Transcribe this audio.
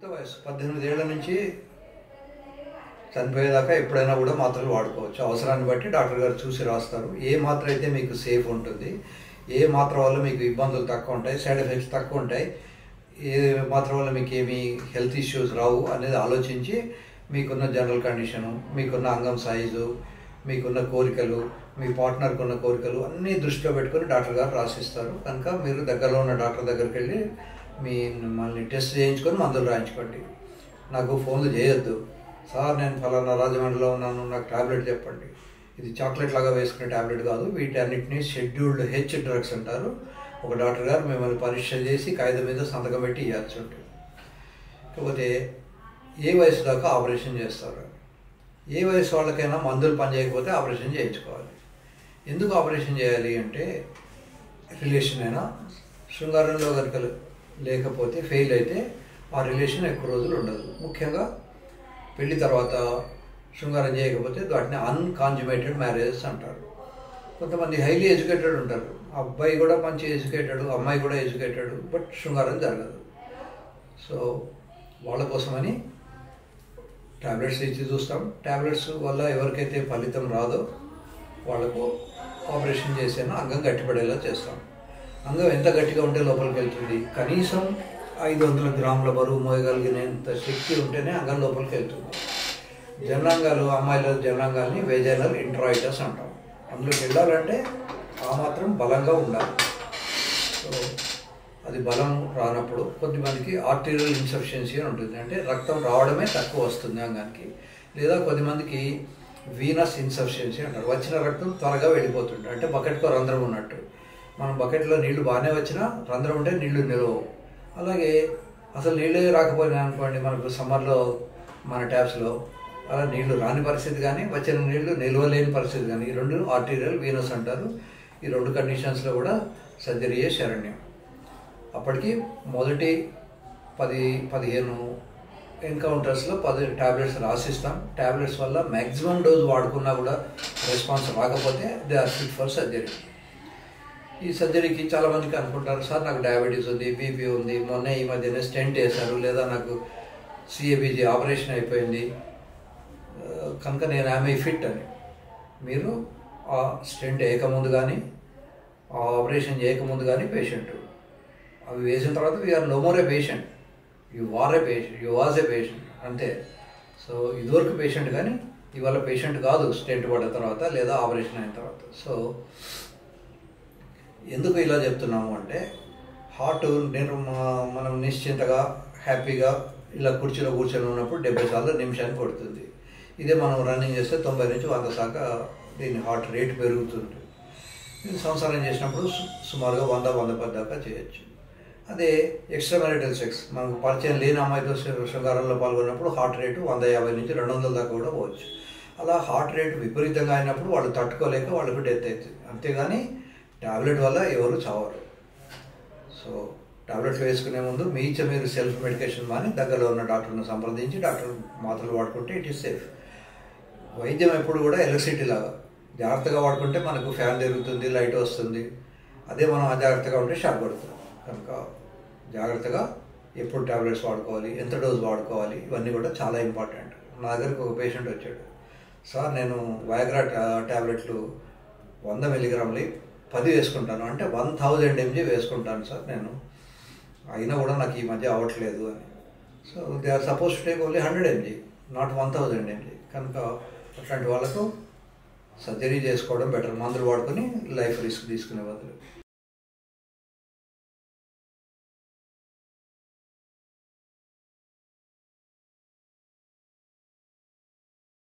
యుక్త వయసు 18 ఏళ్ల నుంచి చనిపోయేదాకా ఎప్పుడైనా కూడా మాత్రలు వాడుకోవచ్చు. అవసరాన్ని బట్టి డాక్టర్ గారు చూసి రాస్తారు. ఏ మాత్ర అయితే మీకు సేఫ్ ఉంటుంది, ఏ మాత్ర వల్ల మీకు ఇబ్బందులు తక్కువ ఉంటాయి, సైడ్ ఎఫెక్ట్స్ తక్కువ ఉంటాయి, ఏ మాత్ర వల్ల మీకు ఏమి హెల్త్ ఇష్యూస్ రావు అనేది ఆలోచించి మీకున్న జనరల్ కండిషను, మీకున్న అంగం సైజు, మీకున్న కోరికలు, మీ పార్ట్నర్కి ఉన్న కోరికలు అన్నీ దృష్టిలో పెట్టుకొని డాక్టర్ గారు రాసిస్తారు. కనుక మీరు దగ్గరలో ఉన్న డాక్టర్ దగ్గరికి వెళ్ళి మిమ్మల్ని టెస్ట్ చేయించుకొని మందులు రాయించుకోండి. నాకు ఫోన్లు చేయొద్దు, సార్ నేను ఫలానా రాజమండ్రిలో ఉన్నాను, నాకు ట్యాబ్లెట్ చెప్పండి. ఇది చాక్లెట్ లాగా వేసుకునే ట్యాబ్లెట్ కాదు, వీటన్నిటిని షెడ్యూల్డ్ హెచ్ డ్రగ్స్ అంటారు. ఒక డాక్టర్ గారు మిమ్మల్ని పరీక్ష చేసి కాగితం మీద సంతకం పెట్టి ఇవ్వాల్సి ఉంటుంది. కాకపోతే ఏ వయసు దాకా ఆపరేషన్ చేస్తారు? ఏ వయసు వాళ్ళకైనా మందులు పనిచేయకపోతే ఆపరేషన్ చేయించుకోవాలి. ఎందుకు ఆపరేషన్ చేయాలి అంటే, రిలేషన్ అయినా శృంగారంలో కనుక లేకపోతే ఫెయిల్ అయితే ఆ రిలేషన్ ఎక్కువ రోజులు ఉండదు. ముఖ్యంగా పెళ్లి తర్వాత శృంగారం చేయకపోతే వాటిని అన్కాన్జుమేటెడ్ మ్యారేజెస్ అంటారు. కొంతమంది హైలీ ఎడ్యుకేటెడ్ ఉంటారు, అబ్బాయి కూడా మంచి ఎడ్యుకేటెడ్, అమ్మాయి కూడా ఎడ్యుకేటెడ్, బట్ శృంగారం జరగదు. సో వాళ్ళ కోసమని ట్యాబ్లెట్స్ ఇచ్చి చూస్తాం. ట్యాబ్లెట్స్ వల్ల ఎవరికైతే ఫలితం రాదో వాళ్ళకు ఆపరేషన్ చేసేనా అంగం గట్టిపడేలా చేస్తాం. అంగం ఎంత గట్టిగా ఉంటే లోపలికి వెళ్తుంది? కనీసం 500 గ్రాముల బరువు మోయగలిగినంత శక్తి ఉంటేనే అంగం లోపలికి వెళ్తుంది. జననాంగాలు, అమ్మాయిల జననాంగాల్ని వేజైనల్ ఇంట్రాయిటస్ అంటాం. అందులోకి వెళ్ళాలంటే ఆ మాత్రం బలంగా ఉండాలి. సో అది బలం రానప్పుడు కొద్దిమందికి ఆర్టీరియల్ ఇన్సఫిషియన్సీ అని ఉంటుంది, అంటే రక్తం రావడమే తక్కువ వస్తుంది అంగానికి. లేదా కొద్దిమందికి వీనస్ ఇన్సఫిషియన్సీ అంటారు, వచ్చిన రక్తం త్వరగా వెళ్ళిపోతుంది, అంటే బకెట్తో రంధ్రం ఉన్నట్టు. మనం బకెట్లో నీళ్లు బాగానే వచ్చినా రంధ్రం ఉంటే నీళ్లు నిలవవు. అలాగే అసలు నీళ్ళే రాకపోయినా అనుకోండి, మనకు సమ్మర్లో మన ట్యాప్స్లో అలా నీళ్లు రాని పరిస్థితి కానీ, వచ్చిన నీళ్లు నిల్వలేని పరిస్థితి కానీ, ఈ రెండు ఆర్టీరియల్ వీనస్ అంటారు. ఈ రెండు కండిషన్స్లో కూడా సర్జరీయే శరణ్యం. అప్పటికి మొదటి 10-15 ఎన్కౌంటర్స్లో 10 ట్యాబ్లెట్స్ రాసిస్తాం. ట్యాబ్లెట్స్ వల్ల మ్యాక్సిమం డోస్ వాడుకున్నా కూడా రెస్పాన్స్ రాకపోతే they are fit for surgery. ఈ సర్జరీకి చాలామందికి అనుకుంటారు, సార్ నాకు డయాబెటీస్ ఉంది, బీపీ ఉంది, మొన్న ఈ మధ్యనే స్టెంట్ వేశారు, లేదా నాకు సిఏబీజీ ఆపరేషన్ అయిపోయింది కనుక నేను ఆమె ఫిట్ అని. మీరు ఆ స్టెంట్ వేయకముందు కానీ, ఆ ఆపరేషన్ చేయకముందు కానీ పేషెంట్, అవి వేసిన తర్వాత we are no more a patient, you are a patient, you was a patient అంతే. సో ఇదివరకు పేషెంట్ కానీ ఇవాళ పేషెంట్ కాదు స్టెంట్ పడిన తర్వాత లేదా ఆపరేషన్ అయిన తర్వాత. సో ఎందుకు ఇలా చెప్తున్నాము అంటే, హార్ట్ మనం నిశ్చింతగా హ్యాపీగా ఇలా కుర్చీలో కూర్చొని ఉన్నప్పుడు 70 సార్లు నిమిషానికి కొడుతుంది. ఇదే మనం రన్నింగ్ చేస్తే 90 నుంచి 100 దాకా దీని హార్ట్ రేట్ పెరుగుతుంది. ఇది సంసారం చేసినప్పుడు సుమారుగా 100-110 దాకా చేయొచ్చు. అదే ఎక్స్ట్రా మ్యారిటల్ సెక్స్, మనకు పరిచయం లేని అమ్మాయితో శృంగారంలో పాల్గొన్నప్పుడు హార్ట్ రేటు 150 నుంచి 200 దాకా కూడా పోవచ్చు. అలా హార్ట్ రేటు విపరీతంగా అయినప్పుడు వాళ్ళు తట్టుకోలేక వాళ్ళకు డెత్ అవుతుంది. అంతేగాని ట్యాబ్లెట్ వల్ల ఎవరు చావరు. సో ట్యాబ్లెట్లు వేసుకునే ముందు మీరు సెల్ఫ్ మెడికేషన్ మాని దగ్గరలో ఉన్న డాక్టర్ని సంప్రదించి డాక్టర్ మాత్రలు వాడుకుంటే ఇట్ ఈస్ సేఫ్. వైద్యం ఎప్పుడు కూడా ఎలక్ట్రిసిటీ లాగా, జాగ్రత్తగా వాడుకుంటే మనకు ఫ్యాన్ తిరుగుతుంది, లైట్ వస్తుంది. అదే మనం అజాగ్రత్తగా ఉంటే షాక్ పడుతుంది. కనుక జాగ్రత్తగా ఎప్పుడు ట్యాబ్లెట్స్ వాడుకోవాలి, ఎంత డోస్ వాడుకోవాలి, ఇవన్నీ కూడా చాలా ఇంపార్టెంట్. నా దగ్గరికి ఒక పేషెంట్ వచ్చాడు, సార్ నేను వయాగ్రా ట్యాబ్లెట్లు 100 మిల్లీగ్రాములు 10 వేసుకుంటాను, అంటే 1000 mg వేసుకుంటాను సార్ నేను, అయినా కూడా నాకు ఈ మధ్య అవ్వట్లేదు అని. So they are suppose to take only 100 mg, not 1000 mg. కనుక అట్లాంటి వాళ్ళకు సర్జరీ చేసుకోవడం బెటర్, మందులు వాడుకొని లైఫ్ రిస్క్ తీసుకునే బదులు.